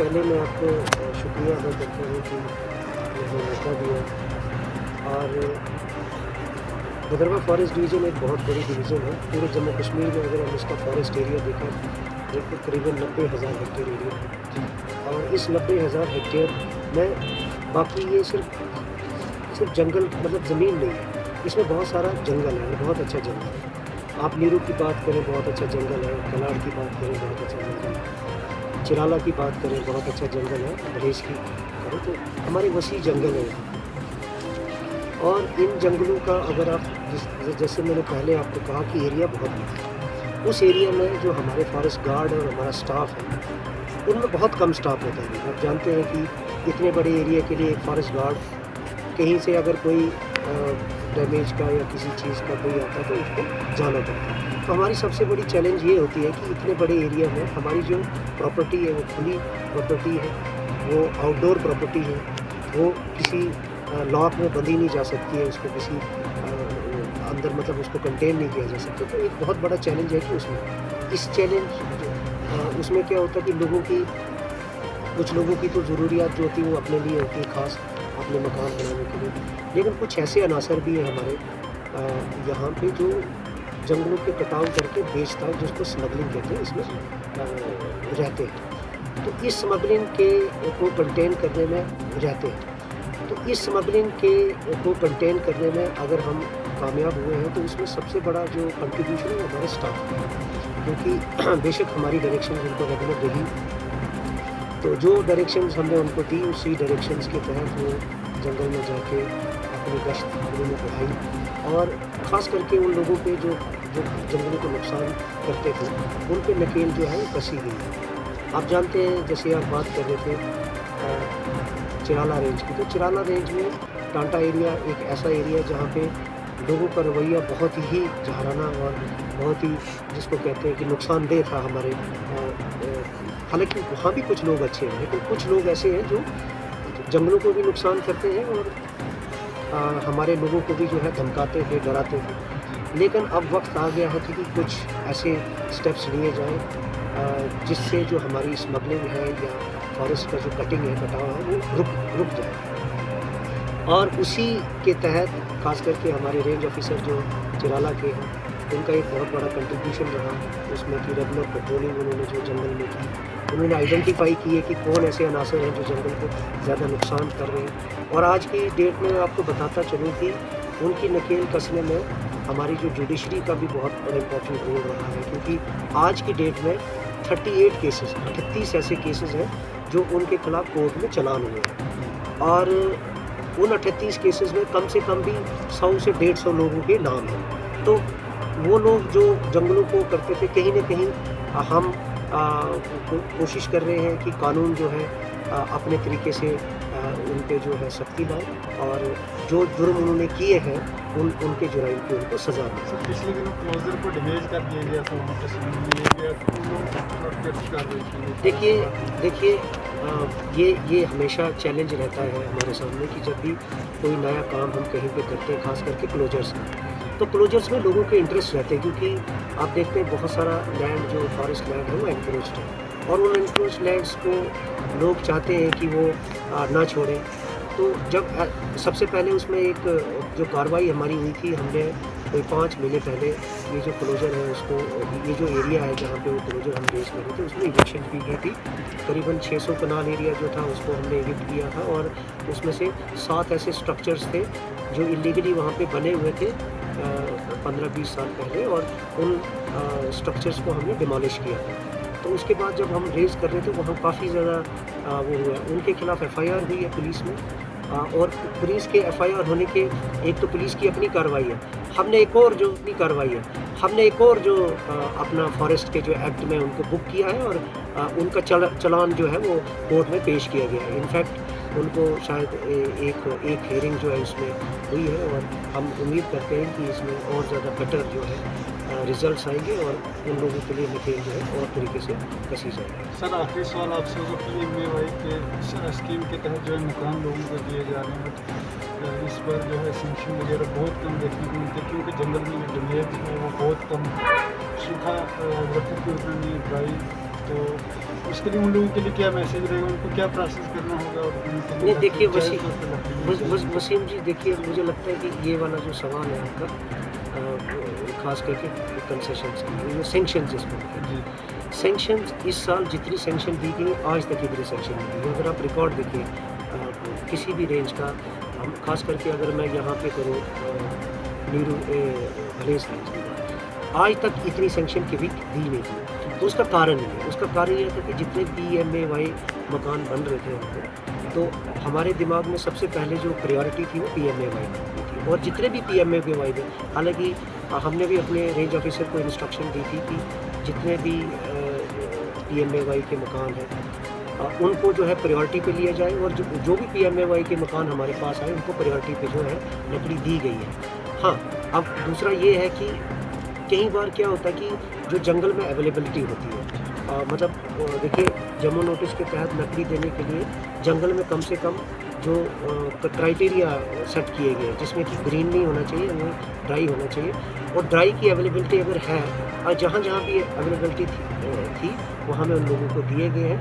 पहले मैं आपको शुक्रिया अदा करता हूँ कि मुझे मौका दिया। और भदरवा फॉरेस्ट डिवीज़न एक बहुत बड़ी डिवीज़न है। पूरे जम्मू कश्मीर में अगर हम इसका फॉरेस्ट एरिया देखा तो करीबन 90,000 हेक्टेयर एरिया है। और इस 90,000 हेक्टेयर में बाकी ये सिर्फ जंगल मतलब ज़मीन नहीं है, इसमें बहुत सारा जंगल है, बहुत अच्छा जंगल है। आप नीरू की बात करें, बहुत अच्छा जंगल है। कलाड़ की बात करें, बहुत अच्छा जंगल है। चिराला की बात करें, बहुत अच्छा जंगल है। दहेज की करें तो हमारे वसी जंगल है यहाँ। और इन जंगलों का अगर आप जैसे मैंने पहले आपको कहा कि एरिया बहुत बड़ा है, उस एरिया में जो हमारे फॉरेस्ट गार्ड और हमारा स्टाफ है, उनमें बहुत कम स्टाफ होता है। आप जानते हैं कि इतने बड़े एरिया के लिए एक फॉरेस्ट गार्ड कहीं से अगर कोई डैमेज का या किसी चीज़ का कोई आता है तो उसको जाना पड़ता है। तो हमारी सबसे बड़ी चैलेंज ये होती है कि इतने बड़े एरिया में हमारी जो प्रॉपर्टी है वो खुली प्रॉपर्टी है, वो आउटडोर प्रॉपर्टी है, वो किसी लॉक में बंधी नहीं जा सकती है, उसको किसी अंदर मतलब उसको कंटेन नहीं किया जा सकता। तो एक बहुत बड़ा चैलेंज है कि उसमें इस चैलेंज उसमें क्या होता है कि कुछ लोगों की तो ज़रूरियात जो होती है वो अपने लिए होती है, ख़ास अपने मकान बनाने के लिए। लेकिन कुछ ऐसे अनासर भी हैं हमारे यहाँ पे जो जंगलों के कटाव करके बेचता है, जिसको स्मगलिंग कहते हैं, इसमें रहते हैं। तो इस स्मगलिंग को कंटेन करने में रहते हैं। तो इस स्मगलिंग को कंटेन करने में अगर हम कामयाब हुए हैं तो उसमें सबसे बड़ा जो कंट्रीब्यूशन है वो हमारे स्टाफ का है। क्योंकि बेशक हमारी डायरेक्शन उनको रेगुलर रही, तो जो डायरेक्शंस हमने उनको दी उसी डायरेक्शंस के तहत वो जंगल में जाके अपनी गश्त उन्होंने बढ़ाई। और ख़ास करके उन लोगों पे जो जंगलों को नुकसान करते थे, उन पे नकेल जो है वो कसी गई है। आप जानते हैं, जैसे आप बात कर रहे थे चिराला रेंज की, तो चिराला रेंज में टांटा एरिया एक ऐसा एरिया जहाँ पे लोगों का रवैया बहुत ही जहराना और बहुत ही जिसको कहते हैं कि नुकसानदेह था हमारे। हालांकि वहाँ भी कुछ लोग अच्छे हैं, लेकिन कुछ लोग ऐसे हैं जो जंगलों को भी नुकसान करते हैं और हमारे लोगों को भी जो है धमकाते थे, डराते थे। लेकिन अब वक्त आ गया है कि कुछ ऐसे स्टेप्स लिए जाएं जिससे जो हमारी स्मगलिंग है या फॉरेस्ट का जो कटिंग है, कटाव है, वो रुक जाए। और उसी के तहत खास करके हमारे रेंज ऑफिसर जो चिराला के हैं, उनका एक बहुत बड़ा कंट्रीब्यूशन रहा उसमें कि रेगुलर पेट्रोलिंग उन्होंने जो जंगल में की, उन्होंने आइडेंटिफाई किए कि कौन ऐसे अनासर हैं जो जंगल को ज़्यादा नुकसान कर रहे हैं। और आज की डेट में आपको बताता चलूँ कि उनकी नकेल कसने में हमारी जो जुडिशरी का भी बहुत बड़ा इम्पोर्टेंट रोल रहा है। क्योंकि आज की डेट में 38 ऐसे केसेस हैं जो उनके खिलाफ कोर्ट में चलान हुए हैं। और उन 38 केसेस में कम से कम भी 100 से 150 लोगों के नाम हैं। तो वो लोग जो जंगलों को करते थे, कहीं ना कहीं हम कोशिश कर रहे हैं कि कानून जो है अपने तरीके से उन पे जो है सख्ती लाए और जो जुर्म उन्होंने किए हैं उनके जुर्म की उनको सज़ा मिले। पिछले दिनों क्लोजर को डैमेज कर दिया गया था, वहाँ पर देखिए ये हमेशा चैलेंज रहता है हमारे सामने कि जब भी कोई नया काम हम कहीं पे करते हैं, खास करके क्लोजर्स में, तो क्लोजर्स में लोगों के इंटरेस्ट रहते हैं। क्योंकि आप देखते हैं बहुत सारा लैंड जो फॉरेस्ट लैंड है वो एनक्रोच्ड है और उन एनक्रोच्ड लैंड्स को लोग चाहते हैं कि वो ना छोड़ें। तो जब सबसे पहले उसमें एक जो कार्रवाई हमारी हुई थी, हमने कोई 5 महीने पहले ये जो क्लोजर है उसको, ये जो एरिया है जहाँ पे वो क्लोजर हम बेच कर रहे थे, उसमें इविक्शन भी की थी। करीबन 600 कनाल एरिया जो था उसको हमने इविक्ट किया था और उसमें से 7 ऐसे स्ट्रक्चर्स थे जो इलीगली वहाँ पे बने हुए थे 15-20 साल पहले, और उन स्ट्रक्चर्स को हमने डिमोलिश किया था। तो उसके बाद जब हम रेज कर रहे थे वहाँ काफ़ी ज़्यादा वो हुआ, उनके खिलाफ FIR हुई है पुलिस में। और पुलिस के FIR होने के एक तो पुलिस की अपनी कार्रवाई है, हमने एक और जो अपनी कार्रवाई है, हमने एक और जो अपना फॉरेस्ट के जो एक्ट में उनको बुक किया है और उनका चलान जो है वो कोर्ट में पेश किया गया है। इनफैक्ट उनको शायद एक हेयरिंग जो है उसमें हुई है और हम उम्मीद करते हैं कि इसमें और ज़्यादा बेटर जो है रिजल्ट्स आएंगे और उन लोगों के लिए नकेल जो है और तरीके से कसी जाएगी। सर आखिरी सवाल आपसे होगा कि PMAY के स्कीम के तहत जो है मकान लोगों को दिए जा रहे हैं, इस पर जो है सेंक्शन वगैरह बहुत कम देखने को मिलते हैं क्योंकि जंगल में जो डैमेज है वो बहुत कम, सूखा प्रकृति उतना नहीं ड्राई, तो उसके लिए उन लोगों के लिए क्या मैसेज रहेगा, उनको क्या प्रोसेस करना होगा? और उनके लिए नहीं देखिए जायज़ तौर पे लकड़ी चाहिए। वसीम जी, देखिए मुझे लगता है कि ये वाला जो सवाल है आपका, खास करके कंसेशन ये सेंक्शन जिसको कहते हैं, जी सेंक्शन इस साल जितनी सेंक्शन दी गई आज तक इतनी सेंक्शन नहीं दी। अगर आप रिकॉर्ड देखिए किसी भी रेंज का, हम खास करके अगर मैं यहाँ पे करूँ नीरू भलेस रेंज की बात, आज तक इतनी सेंक्शन कभी दी नहीं थी। तो उसका कारण ये है, उसका कारण ये था कि जितने PMAY मकान बन रहे थे उनको, तो हमारे दिमाग में सबसे पहले जो प्रायोरिटी थी वो PMAY की थी। और जितने भी PMAY थे, हालांकि हमने भी अपने रेंज ऑफिसर को इंस्ट्रक्शन दी थी कि जितने भी PMAY के मकान हैं उनको जो है प्रायोरिटी पे लिया जाए, और जो भी PMAY के मकान हमारे पास आए उनको प्रायोरिटी पे जो है लकड़ी दी गई है। हाँ, अब दूसरा ये है कि कई बार क्या होता है कि जो जंगल में अवेलेबिलिटी होती है, मतलब देखिए जम्मू नोटिस के तहत लकड़ी देने के लिए जंगल में कम से कम जो क्राइटेरिया सेट किए गए हैं, जिसमें कि ग्रीन नहीं होना चाहिए, हमें ड्राई होना चाहिए, और ड्राई की अवेलेबिलिटी अगर है और जहाँ जहाँ भी अवेलेबिलिटी थी वहाँ में उन लोगों को दिए गए हैं।